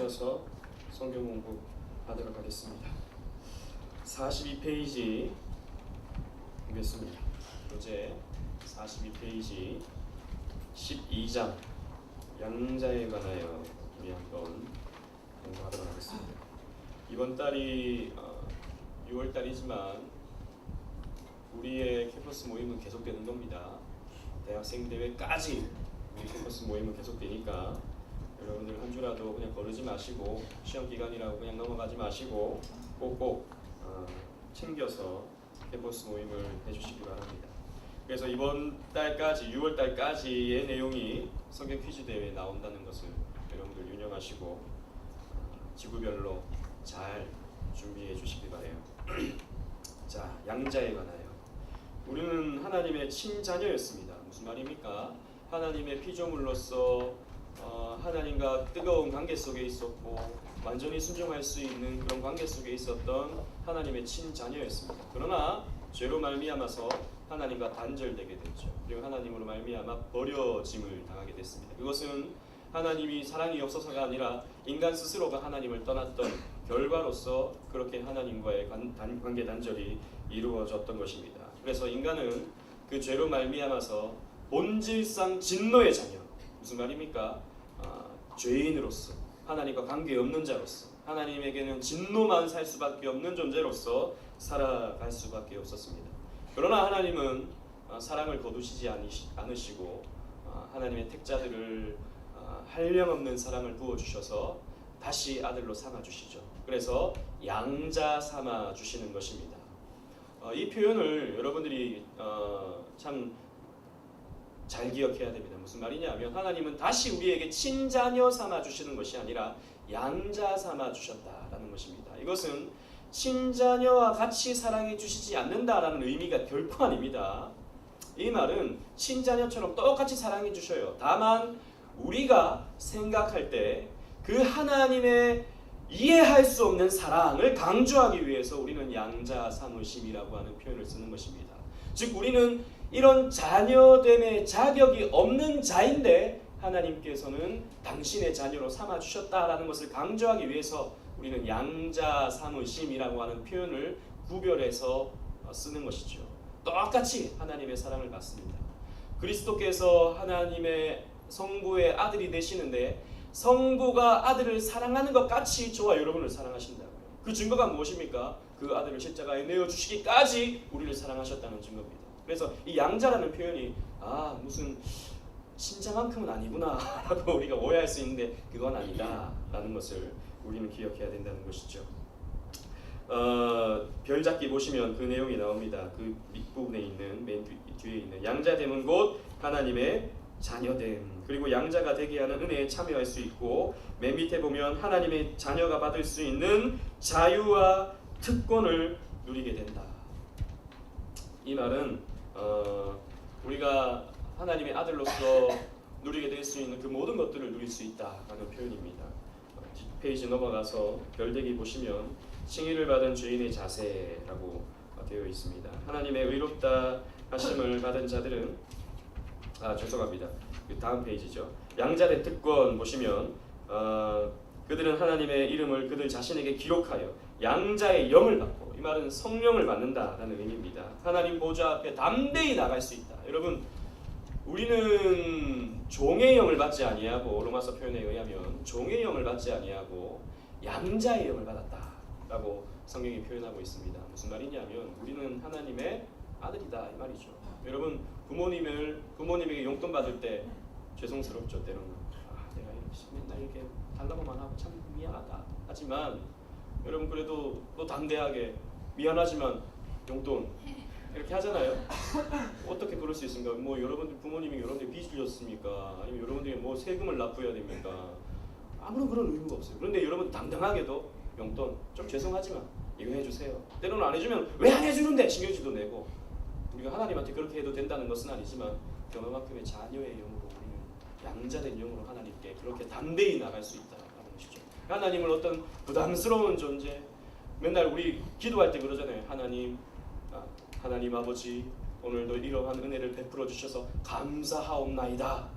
이어서 성경 공부 하도록 하겠습니다. 42페이지 보겠습니다. 교재 42페이지 12장 양자에 관하여 우리 한번 공부하도록 하겠습니다. 이번 달이 6월 달이지만 우리의 캠퍼스 모임은 계속되는 겁니다. 대학생 대회까지 우리 캠퍼스 모임은 계속되니까 여러분들 한 주라도 그냥 거르지 마시고 시험 기간이라고 그냥 넘어가지 마시고 꼭꼭 챙겨서 캠퍼스 모임을 해주시기 바랍니다. 그래서 이번 달까지 6월 달까지의 내용이 성경 퀴즈 대회에 나온다는 것을 여러분들 유념하시고 지구별로 잘 준비해 주시기 바래요. 자, 양자에 관하여 우리는 하나님의 친자녀였습니다. 무슨 말입니까? 하나님의 피조물로서 하나님과 뜨거운 관계 속에 있었고 완전히 순종할 수 있는 그런 관계 속에 있었던 하나님의 친자녀였습니다. 그러나 죄로 말미암아서 하나님과 단절되게 됐죠. 그리고 하나님으로 말미암아 버려짐을 당하게 됐습니다. 그것은 하나님이 사랑이 없어서가 아니라 인간 스스로가 하나님을 떠났던 결과로서 그렇게 하나님과의 관계 단절이 이루어졌던 것입니다. 그래서 인간은 그 죄로 말미암아서 본질상 진노의 자녀, 무슨 말입니까? 죄인으로서 하나님과 관계없는 자로서 하나님에게는 진노만 살 수밖에 없는 존재로서 살아갈 수밖에 없었습니다. 그러나 하나님은 사랑을 거두시지 않으시고 하나님의 택자들을 한량없는 사랑을 부어주셔서 다시 아들로 삼아주시죠. 그래서 양자 삼아주시는 것입니다. 이 표현을 여러분들이 참 잘 기억해야 됩니다. 무슨 말이냐면 하나님은 다시 우리에게 친자녀 삼아주시는 것이 아니라 양자 삼아주셨다라는 것입니다. 이것은 친자녀와 같이 사랑해 주시지 않는다라는 의미가 결코 아닙니다. 이 말은 친자녀처럼 똑같이 사랑해 주셔요. 다만 우리가 생각할 때 그 하나님의 이해할 수 없는 사랑을 강조하기 위해서 우리는 양자 삼으심이라고 하는 표현을 쓰는 것입니다. 즉 우리는 이런 자녀됨의 자격이 없는 자인데 하나님께서는 당신의 자녀로 삼아주셨다라는 것을 강조하기 위해서 우리는 양자 삼으심이라고 하는 표현을 구별해서 쓰는 것이죠. 똑같이 하나님의 사랑을 받습니다. 그리스도께서 하나님의 성부의 아들이 되시는데 성부가 아들을 사랑하는 것 같이 저와 여러분을 사랑하신다고요. 그 증거가 무엇입니까? 그 아들을 십자가에 내어주시기까지 우리를 사랑하셨다는 증거입니다. 그래서 이 양자라는 표현이 무슨 친자만큼은 아니구나 라고 우리가 오해할 수 있는데 그건 아니다 라는 것을 우리는 기억해야 된다는 것이죠. 별잡기 보시면 그 내용이 나옵니다. 그 밑부분에 있는 맨 뒤에 있는 양자됨은 곧 하나님의 자녀됨, 그리고 양자가 되게 하는 은혜에 참여할 수 있고 맨 밑에 보면 하나님의 자녀가 받을 수 있는 자유와 특권을 누리게 된다. 이 말은 우리가 하나님의 아들로서 누리게 될 수 있는 그 모든 것들을 누릴 수 있다라는 표현입니다. 뒷페이지 넘어가서 별대기 보시면 칭의를 받은 죄인의 자세라고 되어 있습니다. 하나님의 의롭다 하심을 받은 자들은 죄송합니다. 그 다음 페이지죠. 양자된 특권 보시면 그들은 하나님의 이름을 그들 자신에게 기록하여 양자의 영을 받고, 이 말은 성령을 받는다라는 의미입니다. 하나님 보좌 앞에 담대히 나갈 수 있다. 여러분, 우리는 종의 영을 받지 아니하고, 로마서 표현에 의하면 종의 영을 받지 아니하고 양자의 영을 받았다라고 성경이 표현하고 있습니다. 무슨 말이냐면 우리는 하나님의 아들이다 이 말이죠. 여러분, 부모님에게 용돈 받을 때 죄송스럽죠. 때로는 내가 맨날 이렇게 달라고만 하고 참 미안하다 하지만, 여러분 그래도 또 담대하게 미안하지만 용돈 이렇게 하잖아요. 어떻게 그럴 수 있습니까? 뭐 여러분들 부모님이 여러분들 빚을 졌습니까? 아니면 여러분들이 뭐 세금을 납부해야 됩니까? 아무런 그런 의무가 없어요. 그런데 여러분 당당하게도 용돈 좀 죄송하지만 이거 해주세요. 때로는 안 해주면 왜 안 해주는데 신경질도 내고, 우리가 하나님한테 그렇게 해도 된다는 것은 아니지만 그만큼의 자녀의 영으로 우리는 양자된 영으로 하나님께 그렇게 담대히 나갈 수 있다라는 것이죠. 하나님을 어떤 부담스러운 존재, 맨날 우리 기도할 때 그러잖아요. 하나님 아버지, 오늘도 이러한 은혜를 베풀어 주셔서 감사하옵나이다.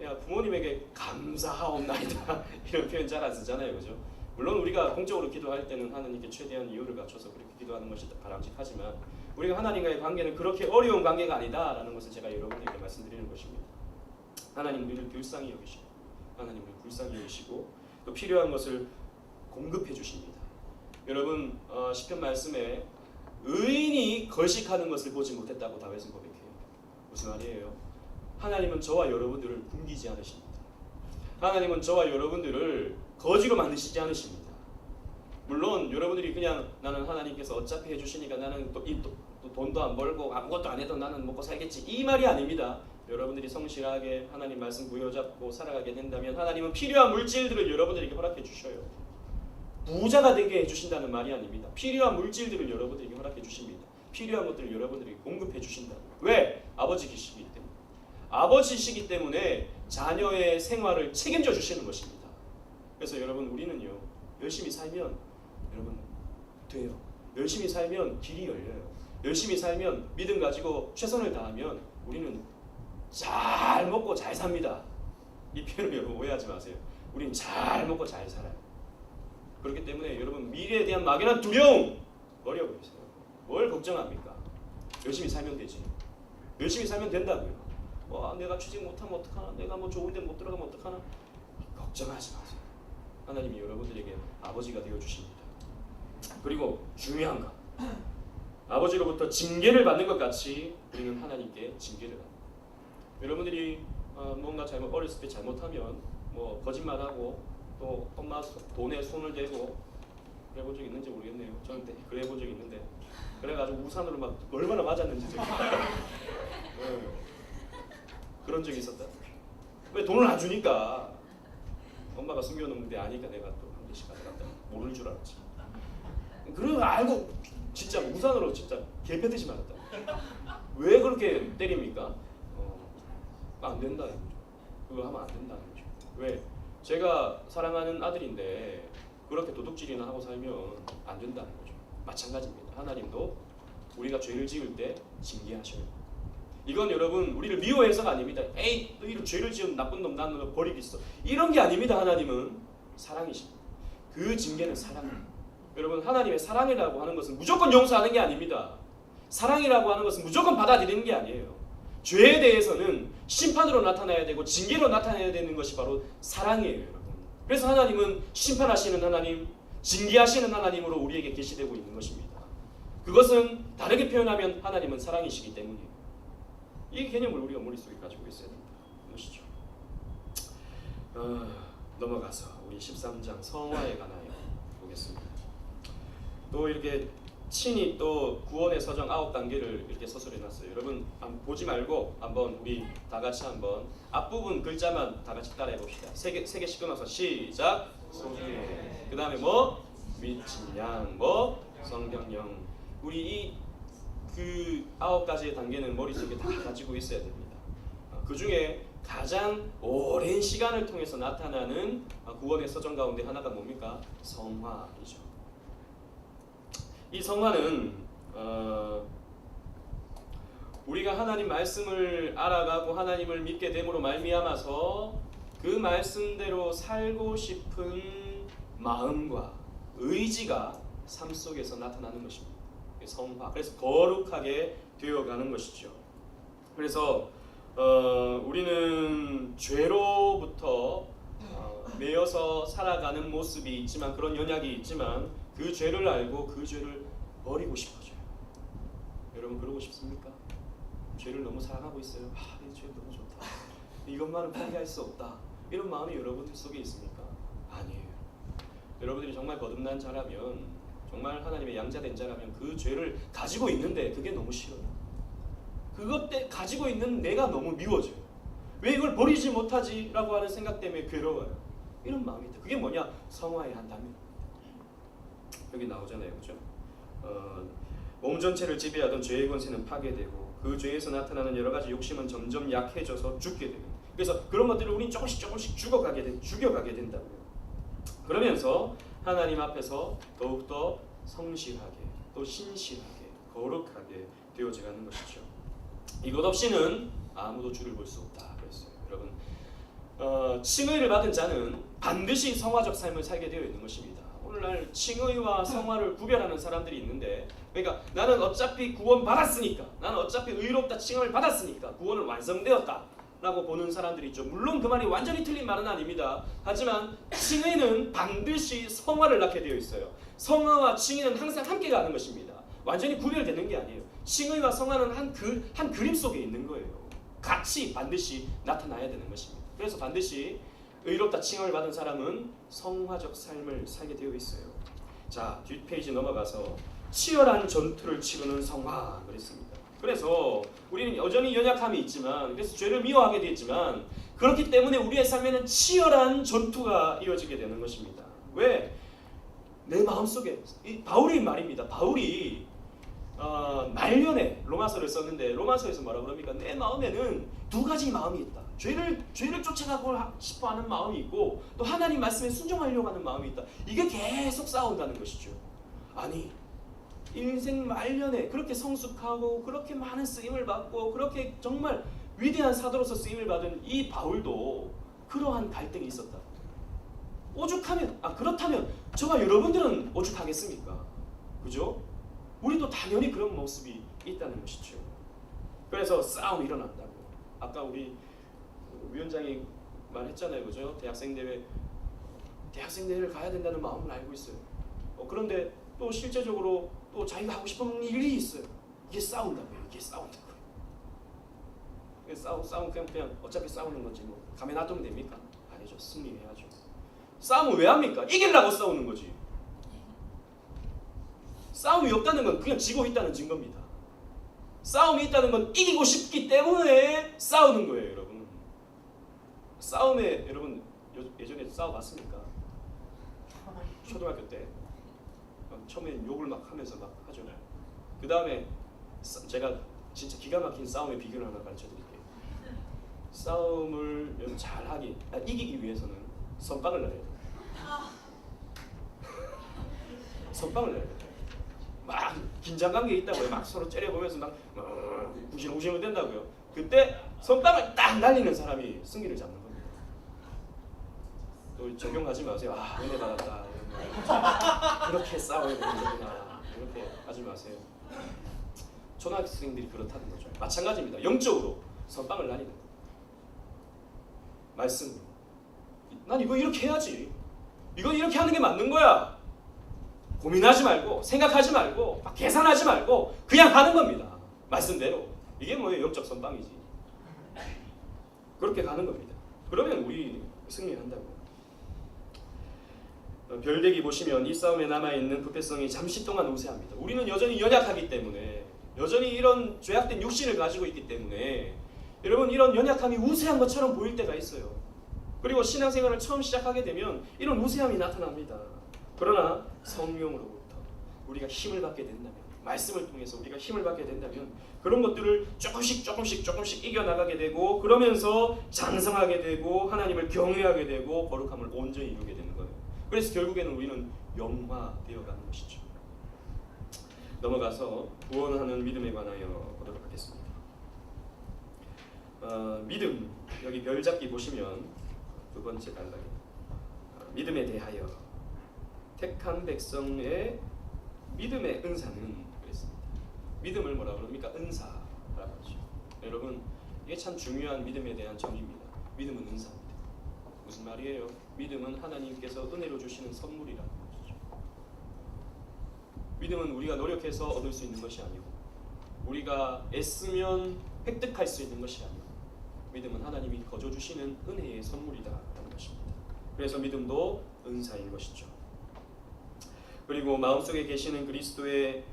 야 부모님에게 감사하옵나이다 이런 표현 잘 안 쓰잖아요, 그죠? 물론 우리가 공적으로 기도할 때는 하나님께 최대한 이유를 갖춰서 그렇게 기도하는 것이 바람직하지만 우리가 하나님과의 관계는 그렇게 어려운 관계가 아니다라는 것을 제가 여러분에게 말씀드리는 것입니다. 하나님 우리를 불쌍히 여기시고 하나님 우리를 불쌍히 여기시고 또 필요한 것을 공급해 주십니다. 여러분 시편 말씀에 의인이 거식하는 것을 보지 못했다고 다윗은 고백해요. 무슨 말이에요? 하나님은 저와 여러분들을 굶기지 않으십니다. 하나님은 저와 여러분들을 거지로 만드시지 않으십니다. 물론 여러분들이 그냥 나는 하나님께서 어차피 해주시니까 나는 또 돈도 안 벌고 아무것도 안 해도 나는 먹고 살겠지 이 말이 아닙니다. 여러분들이 성실하게 하나님 말씀 부여잡고 살아가게 된다면 하나님은 필요한 물질들을 여러분들에게 허락해 주셔요. 부자가 되게 해주신다는 말이 아닙니다. 필요한 물질들을 여러분들에게 허락해 주십니다. 필요한 것들을 여러분들에게 공급해 주신다. 왜? 아버지시기 때문에. 아버지시기 때문에 자녀의 생활을 책임져 주시는 것입니다. 그래서 여러분 우리는요 열심히 살면 여러분 돼요. 열심히 살면 길이 열려요. 열심히 살면 믿음 가지고 최선을 다하면 우리는 잘 먹고 잘 삽니다. 이 표현을 여러분 오해하지 마세요. 우리는 잘 먹고 잘 살아요. 그렇기 때문에 여러분 미래에 대한 막연한 두려움 버려버리세요. 뭘 걱정합니까? 열심히 살면 되지. 열심히 살면 된다고요. 내가 취직 못하면 어떡하나? 내가 뭐 좋은 데 못 들어가면 어떡하나? 걱정하지 마세요. 하나님이 여러분들에게 아버지가 되어주십니다. 그리고 중요한 것 아버지로부터 징계를 받는 것 같이 우리는 하나님께 징계를 합니다. 여러분들이 뭔가 어렸을 때 잘못하면 뭐 거짓말하고 또 엄마 돈에 손을 대고 그래본 적 있는지 모르겠네요. 저는 그래 본 적이 있는데 그래가지고 우산으로 막 얼마나 맞았는지 그런 적이 있었다. 왜 돈을 안 주니까 엄마가 숨겨놓는데 아니까 내가 또 한 개씩 가져갔다. 모를 줄 알았지. 그걸 알고 진짜 우산으로 진짜 개패듯이 맞았다. 왜 그렇게 때립니까? 안 된다 이거죠. 그거 하면 안 된다는 거죠. 왜? 제가 사랑하는 아들인데 그렇게 도둑질이나 하고 살면 안 된다는 거죠. 마찬가지입니다. 하나님도 우리가 죄를 지을 때 징계하셔요. 이건 여러분 우리를 미워해서가 아닙니다. 에이 너희를 죄를 지은 나쁜 놈 나는 너 버리겠어. 이런 게 아닙니다. 하나님은 사랑이십니다. 그 징계는 사랑입니다. 여러분 하나님의 사랑이라고 하는 것은 무조건 용서하는 게 아닙니다. 사랑이라고 하는 것은 무조건 받아들이는 게 아니에요. 죄에 대해서는 심판으로 나타나야 되고 징계로 나타나야 되는 것이 바로 사랑이에요. 여러분. 그래서 하나님은 심판하시는 하나님, 징계하시는 하나님으로 우리에게 계시되고 있는 것입니다. 그것은 다르게 표현하면 하나님은 사랑이시기 때문이에요. 이 개념을 우리가 머릿속에 가지고 있어야 됩니다. 보시죠. 넘어가서 우리 13장 성화에 관하여 보겠습니다. 또 이렇게 친히 또 구원의 서정 9단계를 이렇게 서술해놨어요. 여러분 보지 말고 한번 우리 다 같이 한번 앞부분 글자만 다 같이 따라해 봅시다. 세 개씩 끊어서 시작. 소중해. 그 다음에 뭐? 미친 양, 뭐? 성경령. 우리 그 9가지의 단계는 머릿속에 다 가지고 있어야 됩니다. 그 중에 가장 오랜 시간을 통해서 나타나는 구원의 서정 가운데 하나가 뭡니까? 성화이죠. 이 성화는 우리가 하나님 말씀을 알아가고 하나님을 믿게 됨으로 말미암아서 그 말씀대로 살고 싶은 마음과 의지가 삶 속에서 나타나는 것입니다. 성화. 그래서 거룩하게 되어가는 것이죠. 그래서 우리는 죄로부터 매여서 살아가는 모습이 있지만 그런 연약이 있지만 그 죄를 알고 그 죄를 버리고 싶어져요. 여러분 그러고 싶습니까? 죄를 너무 사랑하고 있어요. 이 죄 너무 좋다. 이것만은 포기할 수 없다. 이런 마음이 여러분들 속에 있습니까? 아니에요. 여러분들이 정말 거듭난 자라면 정말 하나님의 양자된 자라면 그 죄를 가지고 있는데 그게 너무 싫어요. 그것 때 가지고 있는 내가 너무 미워져요. 왜 이걸 버리지 못하지? 라고 하는 생각 때문에 괴로워요. 이런 마음이 있다. 그게 뭐냐? 성화의 한 단면. 여기 나오잖아요. 그죠? 몸 전체를 지배하던 죄의 권세는 파괴되고 그 죄에서 나타나는 여러 가지 욕심은 점점 약해져서 죽게 되고 그래서 그런 것들을 우리는 조금씩 죽여가게 된다고요. 그러면서 하나님 앞에서 더욱더 성실하게 또 신실하게 거룩하게 되어져가는 것이죠. 이것 없이는 아무도 주를 볼 수 없다 그랬어요. 여러분 칭의를 받은 자는 반드시 성화적 삶을 살게 되어 있는 것입니다. 오늘날 칭의와 성화를 구별하는 사람들이 있는데, 그러니까 나는 어차피 구원 받았으니까, 나는 어차피 의롭다 칭의를 받았으니까 구원은 완성되었다 라고 보는 사람들이 있죠. 물론 그 말이 완전히 틀린 말은 아닙니다. 하지만 칭의는 반드시 성화를 낳게 되어 있어요. 성화와 칭의는 항상 함께 가는 것입니다. 완전히 구별되는 게 아니에요. 칭의와 성화는 한 그림 속에 있는 거예요. 같이 반드시 나타나야 되는 것입니다. 그래서 반드시 의롭다 칭함을 받은 사람은 성화적 삶을 살게 되어 있어요. 자, 뒷페이지 넘어가서 치열한 전투를 치르는 성화 그랬습니다. 그래서 우리는 여전히 연약함이 있지만, 그래서 죄를 미워하게 되지만, 그렇기 때문에 우리의 삶에는 치열한 전투가 이어지게 되는 것입니다. 왜? 내 마음속에, 바울이 말입니다. 바울이 말년에 로마서를 썼는데, 로마서에서 뭐라 그럽니까? 내 마음에는 두 가지 마음이 있다. 죄를 쫓아가고 싶어하는 마음이 있고, 또 하나님 말씀에 순종하려고 하는 마음이 있다. 이게 계속 싸운다는 것이죠. 아니, 인생 말년에 그렇게 성숙하고 그렇게 많은 쓰임을 받고 그렇게 정말 위대한 사도로서 쓰임을 받은 이 바울도 그러한 갈등이 있었다. 그렇다면 저와 여러분들은 오죽하겠습니까? 그죠? 우리도 당연히 그런 모습이 있다는 것이죠. 그래서 싸움이 일어난다고. 아까 우리 위원장이 말했잖아요, 그죠? 대학생 대회를 가야 된다는 마음을 알고 있어요. 그런데 또 실제적으로 또 자기가 하고 싶은 일이 있어요. 이게 싸운다고요. 이게 싸운다고요. 싸움 그냥 어차피 싸우는 거지 뭐 가만히 놔두면 됩니까? 아니죠. 승리해야죠. 싸움을 왜 합니까? 이기려고 싸우는 거지. 싸움이 없다는 건 그냥 지고 있다는 증거입니다. 싸움이 있다는 건 이기고 싶기 때문에 싸우는 거예요, 여러분. 싸움에 여러분 예전에 싸워봤습니까? 초등학교 때 처음엔 욕을 막 하면서 막 하죠. 그 다음에 제가 진짜 기가 막힌 싸움의 비결을 하나 가르쳐 드릴게요. 싸움을 잘하기, 이기기 위해서는 선빵을 날려야 돼요. 선빵을 날려야 돼요. 막 긴장관계에 있다고요. 막 서로 째려보면서 막 우시렁우시렁 된다고요. 그때 선빵을 딱 날리는 사람이 승리를 잡는 겁니다. 또 적용하지 마세요. 은혜 받았다. 그렇게 싸워야 되는구나. 이렇게 하지 마세요. 초등학생들이 그렇다는 거죠. 마찬가지입니다. 영적으로 선빵을 날리는 거예요. 말씀. 난 이거 이렇게 해야지. 이건 이렇게 하는 게 맞는 거야. 고민하지 말고, 생각하지 말고, 막 계산하지 말고 그냥 하는 겁니다. 말씀대로. 이게 뭐예요? 영적 선빵이지. 그렇게 가는 겁니다. 그러면 우리 승리한다고. 별대기 보시면 이 싸움에 남아있는 부패성이 잠시 동안 우세합니다. 우리는 여전히 연약하기 때문에, 여전히 이런 죄악된 육신을 가지고 있기 때문에 여러분 이런 연약함이 우세한 것처럼 보일 때가 있어요. 그리고 신앙생활을 처음 시작하게 되면 이런 우세함이 나타납니다. 그러나 성령으로부터 우리가 힘을 받게 된다면, 말씀을 통해서 우리가 힘을 받게 된다면 그런 것들을 조금씩 이겨나가게 되고, 그러면서 장성하게 되고 하나님을 경외하게 되고 거룩함을 온전히 이루게 되는 거예요. 그래서 결국에는 우리는 영화되어가는 것이죠. 넘어가서 구원하는 믿음에 관하여 보도록 하겠습니다. 믿음, 여기 별잡기 보시면 두 번째 단락에 믿음에 대하여 택한 백성의 믿음의 은사는 그랬습니다. 믿음을 뭐라 그럽니까? 은사라고 하죠. 여러분, 이게 참 중요한 믿음에 대한 정의입니다. 믿음은 은사입니다. 무슨 말이에요? 믿음은 하나님께서 은혜로 주시는 선물이라는 것이죠. 믿음은 우리가 노력해서 얻을 수 있는 것이 아니고, 우리가 애쓰면 획득할 수 있는 것이 아니고, 믿음은 하나님이 거저 주시는 은혜의 선물이다라는 것입니다. 그래서 믿음도 은사인 것이죠. 그리고 마음속에 계시는 그리스도의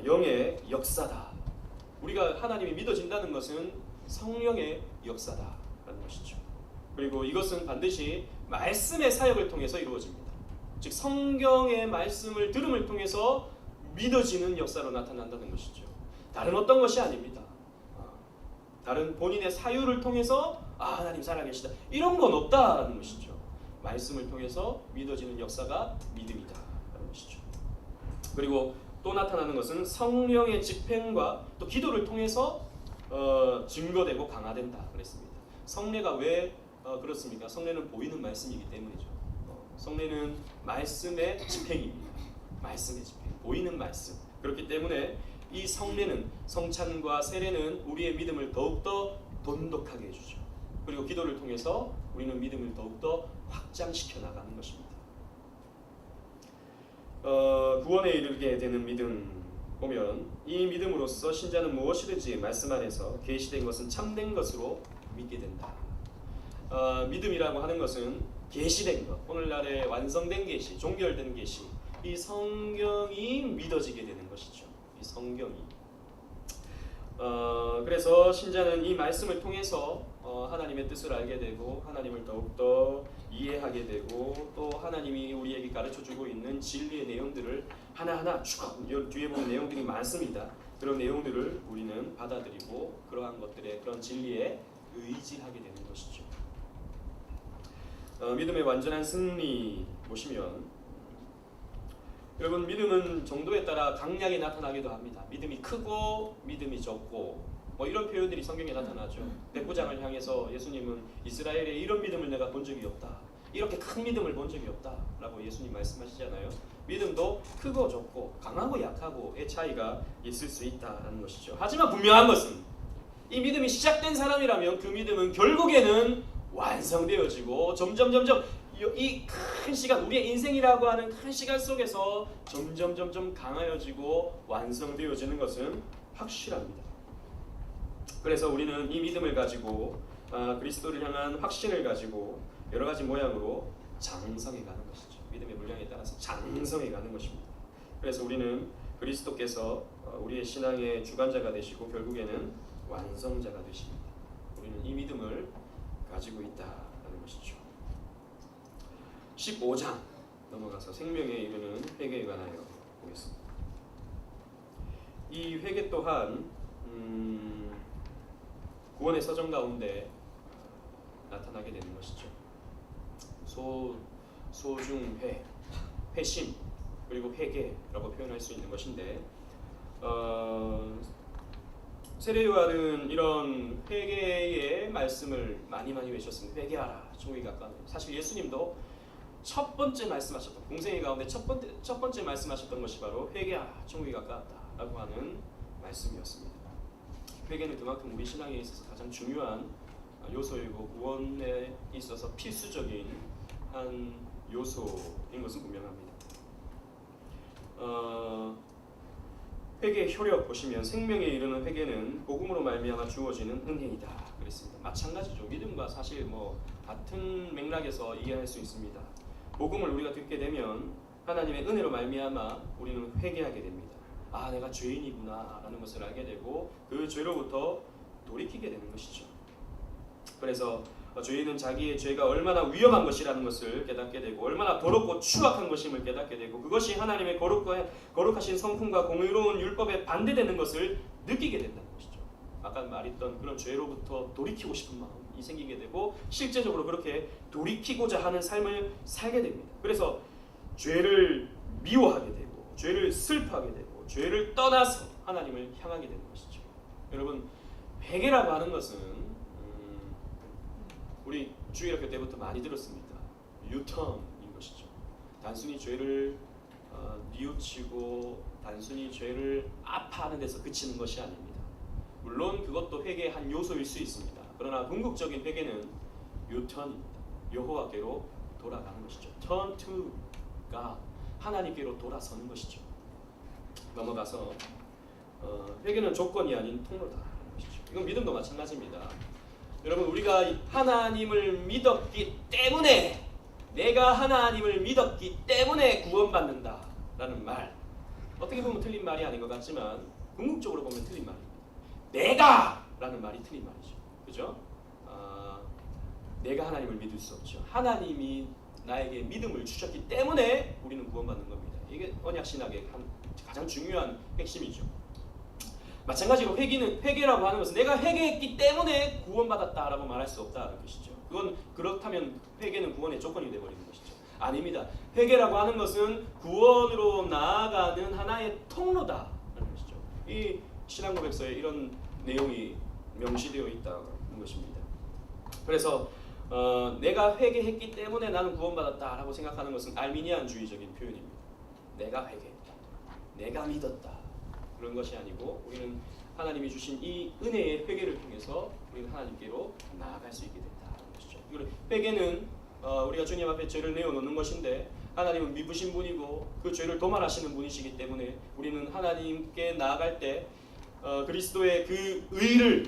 영의 역사다. 우리가 하나님이 믿어진다는 것은 성령의 역사다라는 것이죠. 그리고 이것은 반드시 말씀의 사역을 통해서 이루어집니다. 즉 성경의 말씀을 들음을 통해서 믿어지는 역사로 나타난다는 것이죠. 다른 어떤 것이 아닙니다. 다른 본인의 사유를 통해서 하나님 살아계시다, 이런 건 없다라는 것이죠. 말씀을 통해서 믿어지는 역사가 믿음이다라는 것이죠. 그리고 또 나타나는 것은 성령의 집행과 또 기도를 통해서 증거되고 강화된다 그랬습니다. 성례가 왜 그렇습니까? 성례는 보이는 말씀이기 때문이죠. 성례는 말씀의 집행입니다. 말씀의 집행, 보이는 말씀. 그렇기 때문에 이 성례는, 성찬과 세례는 우리의 믿음을 더욱더 돈독하게 해주죠. 그리고 기도를 통해서 우리는 믿음을 더욱더 확장시켜 나가는 것입니다. 구원에 이르게 되는 믿음 보면 이 믿음으로써 신자는 무엇이든지 말씀 안에서 계시된 것은 참된 것으로 믿게 된다. 믿음이라고 하는 것은 계시된 것, 오늘날의 완성된 계시, 종결된 계시, 이 성경이 믿어지게 되는 것이죠. 이 성경이. 그래서 신자는 이 말씀을 통해서 하나님의 뜻을 알게 되고 하나님을 더욱더 이해하게 되고 또 하나님이 우리에게 가르쳐주고 있는 진리의 내용들을 하나하나 쭉 뒤에 보면 내용들이 많습니다. 그런 내용들을 우리는 받아들이고 그러한 것들의 그런 진리에 의지하게 되는 것이죠. 믿음의 완전한 승리 보시면 여러분 믿음은 정도에 따라 강약이 나타나기도 합니다. 믿음이 크고 믿음이 적고 이런 표현들이 성경에 나타나죠. 백부장을 향해서 예수님은 이스라엘에 이런 믿음을 내가 본 적이 없다. 이렇게 큰 믿음을 본 적이 없다 라고 예수님 말씀하시잖아요. 믿음도 크고 적고 강하고 약하고의 차이가 있을 수 있다는 것이죠. 하지만 분명한 것은 이 믿음이 시작된 사람이라면 그 믿음은 결국에는 완성되어지고 점점 이 큰 시간, 우리의 인생이라고 하는 큰 시간 속에서 점점 강하여지고 완성되어지는 것은 확실합니다. 그래서 우리는 이 믿음을 가지고 그리스도를 향한 확신을 가지고 여러 가지 모양으로 장성해 가는 것이죠. 믿음의 분량에 따라서 장성해 가는 것입니다. 그래서 우리는 그리스도께서 우리의 신앙의 주관자가 되시고 결국에는 완성자가 되십니다. 우리는 이 믿음을 가지고 있다는 것이죠. 15장 넘어가서 생명에 이르는 회개에 관하여 보겠습니다. 이 회개 또한 구원의 서정 가운데 나타나게 되는 것이죠. 소중회, 회심, 그리고 회개라고 표현할 수 있는 것인데 세례요한은 이런 회개의 말씀을 많이 외쳤습니다. 회개하라, 종이 가까운. 사실 예수님도 첫 번째 말씀하셨던 공생애 가운데 첫 번째 말씀하셨던 것이 바로 회개하라, 종이 가까웠다라고 하는 말씀이었습니다. 회개는 그만큼 우리 신앙에 있어서 가장 중요한 요소이고 구원에 있어서 필수적인 한 요소인 것은 분명합니다. 회개의 효력 보시면 생명에 이르는 회개는 복음으로 말미암아 주어지는 은혜이다 그랬습니다. 마찬가지죠. 믿음과 사실 같은 맥락에서 이해할 수 있습니다. 복음을 우리가 듣게 되면 하나님의 은혜로 말미암아 우리는 회개하게 됩니다. 내가 죄인이구나 라는 것을 알게 되고 그 죄로부터 돌이키게 되는 것이죠. 그래서 죄인은 자기의 죄가 얼마나 위험한 것이라는 것을 깨닫게 되고 얼마나 더럽고 추악한 것임을 깨닫게 되고 그것이 하나님의 거룩하신 성품과 공의로운 율법에 반대되는 것을 느끼게 된다는 것이죠. 아까 말했던 그런 죄로부터 돌이키고 싶은 마음이 생기게 되고 실제적으로 그렇게 돌이키고자 하는 삶을 살게 됩니다. 그래서 죄를 미워하게 되고 죄를 슬퍼하게 되고 죄를 떠나서 하나님을 향하게 되는 것이죠. 여러분 회개라고 하는 것은 우리 주일학교 때부터 많이 들었습니다. 유턴인 것이죠. 단순히 죄를 뉘우치고 단순히 죄를 아파하는 데서 그치는 것이 아닙니다. 물론 그것도 회개의 한 요소일 수 있습니다. 그러나 궁극적인 회개는 유턴입니다. 여호와께로 돌아가는 것이죠. Turn to God, 하나님께로 돌아서는 것이죠. 넘어가서 회개는 조건이 아닌 통로다. 이건 믿음도 마찬가지입니다. 여러분 우리가 하나님을 믿었기 때문에 내가 하나님을 믿었기 때문에 구원받는다 라는 말 어떻게 보면 틀린 말이 아닌 것 같지만 궁극적으로 보면 틀린 말입니다. 내가 라는 말이 틀린 말이죠. 그죠? 내가 하나님을 믿을 수 없죠. 하나님이 나에게 믿음을 주셨기 때문에 우리는 구원받는 겁니다. 이게 언약신학의 가장 중요한 핵심이죠. 마찬가지로 회개라고 하는 것은 내가 회개했기 때문에 구원받았다라고 말할 수 없다는 것이죠. 그렇다면 회개는 구원의 조건이 되어버리는 것이죠. 아닙니다. 회개라고 하는 것은 구원으로 나아가는 하나의 통로다라는 것이죠. 이 신앙고백서에 이런 내용이 명시되어 있다는 것입니다. 그래서 내가 회개했기 때문에 나는 구원받았다라고 생각하는 것은 알미니안주의적인 표현입니다. 내가 회개했다, 내가 믿었다, 그런 것이 아니고 우리는 하나님이 주신 이 은혜의 회개를 통해서 우리는 하나님께로 나아갈 수 있게 된다는 것이죠. 회개는 우리가 주님 앞에 죄를 내어놓는 것인데 하나님은 미부신 분이고 그 죄를 도말하시는 분이시기 때문에 우리는 하나님께 나아갈 때 그리스도의 그 의를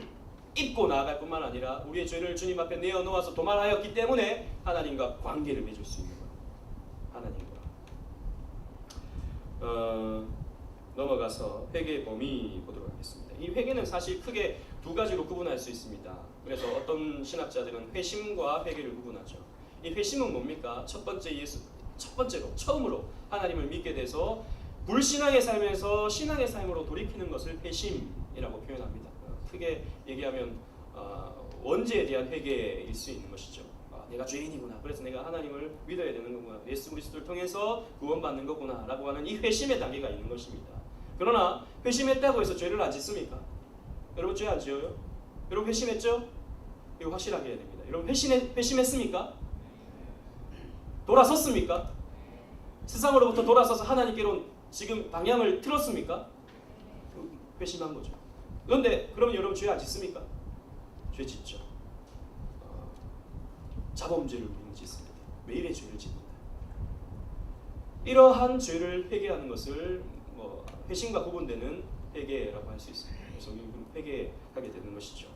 입고 나아갈 뿐만 아니라 우리의 죄를 주님 앞에 내어놓아서 도말하였기 때문에 하나님과 관계를 맺을 수 있는 거예요. 하나님과 넘어가서 회개의 범위 보도록 하겠습니다. 이 회개는 사실 크게 두 가지로 구분할 수 있습니다. 그래서 어떤 신학자들은 회심과 회개를 구분하죠. 이 회심은 뭡니까? 첫 번째로 처음으로 하나님을 믿게 돼서 불신앙의 삶에서 신앙의 삶으로 돌이키는 것을 회심이라고 표현합니다. 크게 얘기하면 원죄에 대한 회개일 수 있는 것이죠. 내가 죄인이구나. 그래서 내가 하나님을 믿어야 되는 거구나. 예수 그리스도를 통해서 구원받는 거구나 라고 하는 이 회심의 단계가 있는 것입니다. 그러나 회심했다고 해서 죄를 안 짓습니까? 여러분 죄 안 지어요? 여러분 회심했죠? 이거 확실하게 해야 됩니다. 여러분 회심했습니까? 돌아섰습니까? 세상으로부터 돌아서서 하나님께로 지금 방향을 틀었습니까? 회심한 거죠. 그런데 그러면 여러분 죄 안 짓습니까? 죄 짓죠. 자범죄를 우리는 짓습니다. 매일의 죄를 짓는다. 이러한 죄를 회개하는 것을 회심과 구분되는 회개라고 할 수 있습니다. 그래서 우리는 회개하게 되는 것이죠.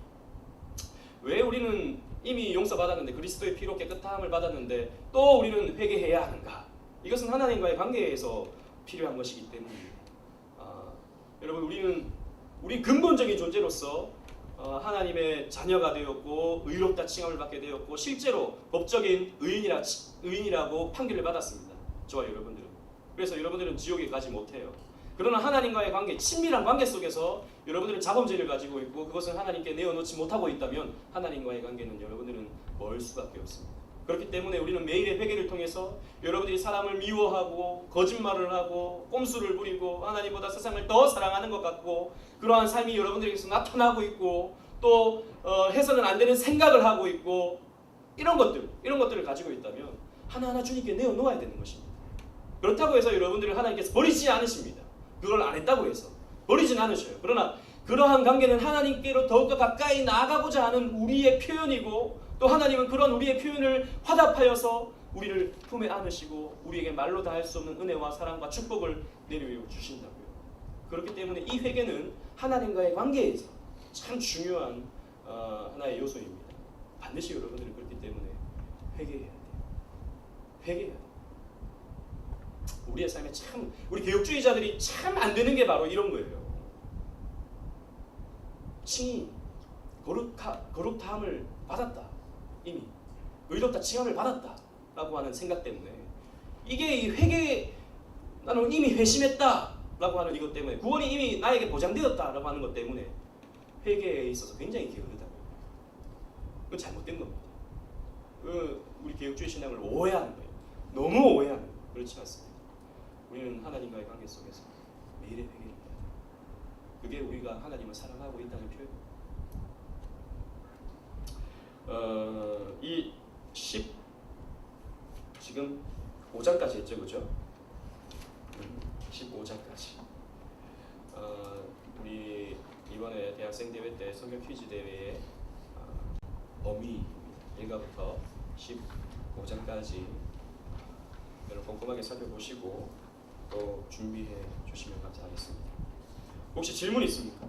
왜 우리는 이미 용서받았는데 그리스도의 피로 깨끗함을 받았는데 또 우리는 회개해야 하는가? 이것은 하나님과의 관계에서 필요한 것이기 때문입니다. 여러분 우리 근본적인 존재로서 하나님의 자녀가 되었고 의롭다 칭함을 받게 되었고 실제로 법적인 의인이라고 판결을 받았습니다. 저와 여러분들은. 그래서 여러분들은 지옥에 가지 못해요. 그러나 하나님과의 관계, 친밀한 관계 속에서 여러분들은 자범죄를 가지고 있고 그것을 하나님께 내어놓지 못하고 있다면 하나님과의 관계는 여러분들은 멀 수밖에 없습니다. 그렇기 때문에 우리는 매일의 회개를 통해서 여러분들이 사람을 미워하고 거짓말을 하고 꼼수를 부리고 하나님보다 세상을 더 사랑하는 것 같고 그러한 삶이 여러분들에게서 나타나고 있고 또 해서는 안 되는 생각을 하고 있고 이런 것들을 가지고 있다면 하나하나 주님께 내어놓아야 되는 것입니다. 그렇다고 해서 여러분들을 하나님께서 버리지 않으십니다. 그걸 안 했다고 해서 버리진 않으셔요. 그러나 그러한 관계는 하나님께로 더욱더 가까이 나아가고자 하는 우리의 표현이고 또 하나님은 그런 우리의 표현을 화답하여서 우리를 품에 안으시고 우리에게 말로 다 할 수 없는 은혜와 사랑과 축복을 내려 주신다고요. 그렇기 때문에 이 회개는 하나님과의 관계에서 참 중요한 하나의 요소입니다. 반드시 여러분들이 그렇기 때문에 회개해야 돼요. 회개해야 돼요. 우리의 삶에 참 우리 개혁주의자들이 참 안 되는 게 바로 이런 거예요. 칭의, 거룩함을 받았다. 이미 의롭다 칭함을 받았다 라고 하는 생각 때문에 이게 이 회개 나는 이미 회심했다 라고 하는 이것 때문에 구원이 이미 나에게 보장되었다 라고 하는 것 때문에 회개에 있어서 굉장히 게으르다고요. 그건 잘못된 겁니다. 우리 개혁주의 신앙을 오해하는 거예요. 너무 오해하는 거예요. 그렇지 않습니다. 우리는 하나님과의 관계 속에서 매일의 회개를 해야 돼요. 그게 우리가 하나님을 사랑하고 있다는 표현입니다. 지금 5장까지 했죠, 그죠? 15장까지. 우리 이번에 대학생 대회 때 성경 퀴즈 대회의 범위입니다. 1가부터 15장까지 여러분 꼼꼼하게 살펴보시고 또 준비해 주시면 감사하겠습니다. 혹시 질문 있습니까?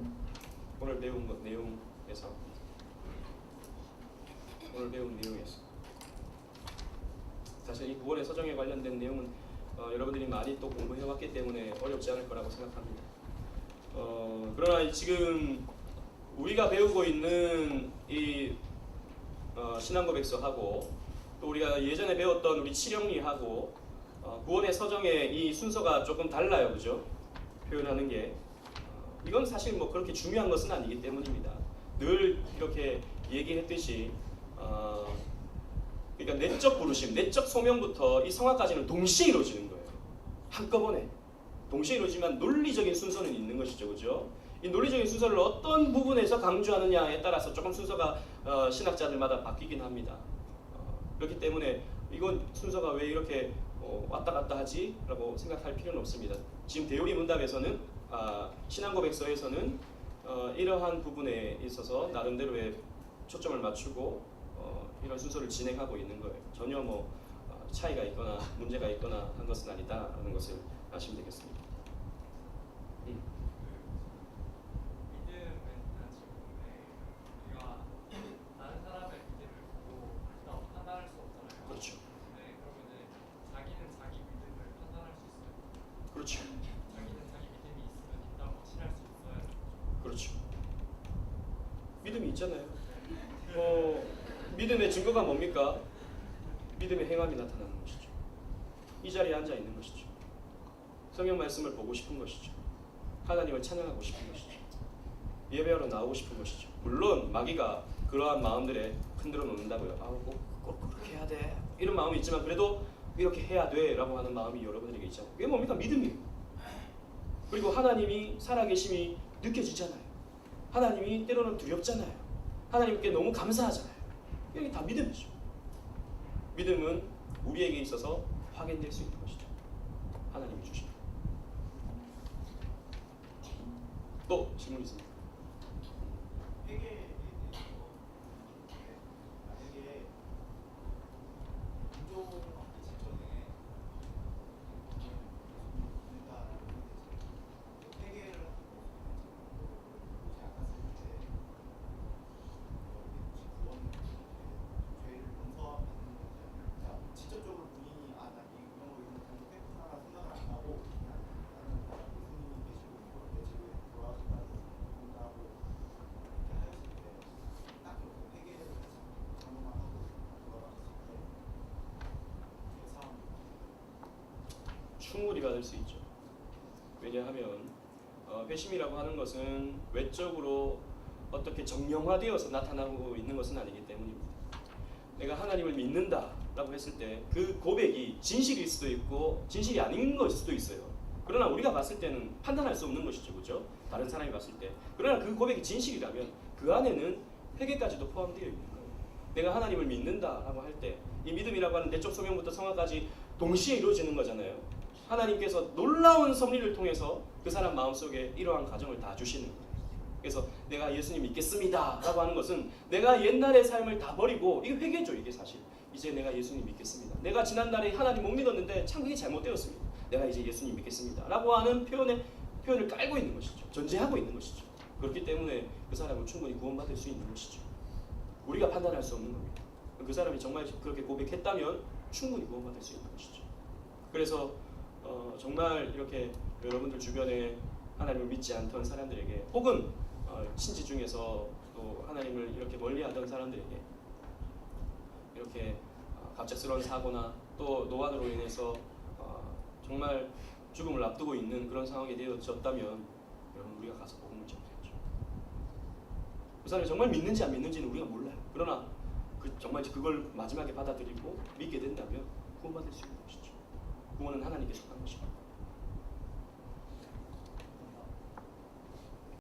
오늘 배운 것 내용에서. 사실 이 구원의 서정에 관련된 내용은 여러분들이 많이 또 공부해왔기 때문에 어렵지 않을 거라고 생각합니다. 그러나 지금 우리가 배우고 있는 이 신앙고백서하고 또 우리가 예전에 배웠던 우리 칠영리하고 구원의 서정의 이 순서가 조금 달라요, 그죠? 표현하는 게 이건 사실 뭐 그렇게 중요한 것은 아니기 때문입니다. 늘 이렇게 얘기했듯이 그러니까 내적 부르심, 내적 소명부터 이 성화까지는 동시에 이루어지는 거예요. 한꺼번에 동시에 이루어지만 논리적인 순서는 있는 것이죠, 그죠? 이 논리적인 순서를 어떤 부분에서 강조하느냐에 따라서 조금 순서가 신학자들마다 바뀌긴 합니다. 그렇기 때문에 이건 순서가 왜 이렇게 왔다 갔다 하지? 라고 생각할 필요는 없습니다. 지금 대요리 문답에서는 신앙고백서에서는 이러한 부분에 있어서 나름대로의 초점을 맞추고 이런 순서를 진행하고 있는 거예요. 전혀 뭐 차이가 있거나 문제가 있거나 한 것은 아니다라는 것을 아시면 되겠습니다. 믿음에 대한 질문인데 우리가 다른 사람의 믿음을 보고 판단할 수 없잖아요. 그렇죠. 네, 그러면은 자기는 자기 믿음을 판단할 수 있어요. 그렇죠. 자기는 자기 믿음이 있으면 있다고 확신할 수 있어요. 그렇죠. 믿음이 있잖아요. 믿음의 증거가 뭡니까? 믿음의 행함이 나타나는 것이죠. 이 자리에 앉아 있는 것이죠. 성경 말씀을 보고 싶은 것이죠. 하나님을 찬양하고 싶은 것이죠. 예배하러 나오고 싶은 것이죠. 물론 마귀가 그러한 마음들에 흔들어 놓는다고요. 꼭 그렇게 해야 돼. 이런 마음이 있지만 그래도 이렇게 해야 돼 라고 하는 마음이 여러분들에게 있잖아요. 그게 뭡니까? 믿음이에요. 그리고 하나님이 살아계심이 느껴지잖아요. 하나님이 때로는 두렵잖아요. 하나님께 너무 감사하잖아요. 이게 다 믿음이죠. 믿음은 우리에게 있어서 확인될 수 있는 것이죠. 하나님이 주신. 또 질문 있습니까? 회개에 대해서 만약에 인종 직전에 회개를 하고 보지 않았을 때 구원 죄를 용서받는 건지 직접적으로 본인이 나 이런 거 잘못했구나 생각을 안 하고 나는 예수님이 계시고 내 집에 돌아가신다는 생각하고 이렇게 하였을 때 딱 이렇게 회개를 잘못만 하고 돌아가셨을 때그 상황이 충분히 받을 수 있죠. 왜냐하면 회심이라고 하는 것은 외적으로 어떻게 정형화되어서 나타나고 있는 것은 아니기 때문입니다. 내가 하나님을 믿는다라고 했을 때 그 고백이 진실일 수도 있고 진실이 아닌 것일 수도 있어요. 그러나 우리가 봤을 때는 판단할 수 없는 것이죠. 그렇죠? 다른 사람이 봤을 때. 그러나 그 고백이 진실이라면 그 안에는 회개까지도 포함되어 있는 거예요. 내가 하나님을 믿는다라고 할 때 이 믿음이라고 하는 내적 소명부터 성화까지 동시에 이루어지는 거잖아요. 하나님께서 놀라운 섭리를 통해서 그 사람 마음속에 이러한 가정을 다 주시는 거예요. 그래서 내가 예수님 믿겠습니다 라고 하는 것은 내가 옛날의 삶을 다 버리고 이게 회개죠. 이게 사실 이제 내가 예수님 믿겠습니다. 내가 지난날에 하나님 못 믿었는데 참 그게 잘못되었습니다. 내가 이제 예수님 믿겠습니다 라고 하는 표현을 깔고 있는 것이죠. 전제하고 있는 것이죠. 그렇기 때문에 그 사람은 충분히 구원받을 수 있는 것이죠. 우리가 판단할 수 없는 겁니다. 그 사람이 정말 그렇게 고백했다면 충분히 구원받을 수 있는 것이죠. 그래서 정말 이렇게 여러분들 주변에 하나님을 믿지 않던 사람들에게 혹은 친지 중에서 또 하나님을 이렇게 멀리하던 사람들에게 이렇게 갑작스러운 사고나 또 노안으로 인해서 정말 죽음을 앞두고 있는 그런 상황이 되어졌다면 여러분 우리가 가서 복음을 전해야죠. 그 사람이 정말 믿는지 안 믿는지는 우리가 몰라요. 그러나 정말 그걸 마지막에 받아들이고 믿게 된다면 구원받을 수 있는 것이죠. 구원은 하나님께 속한 것입니다.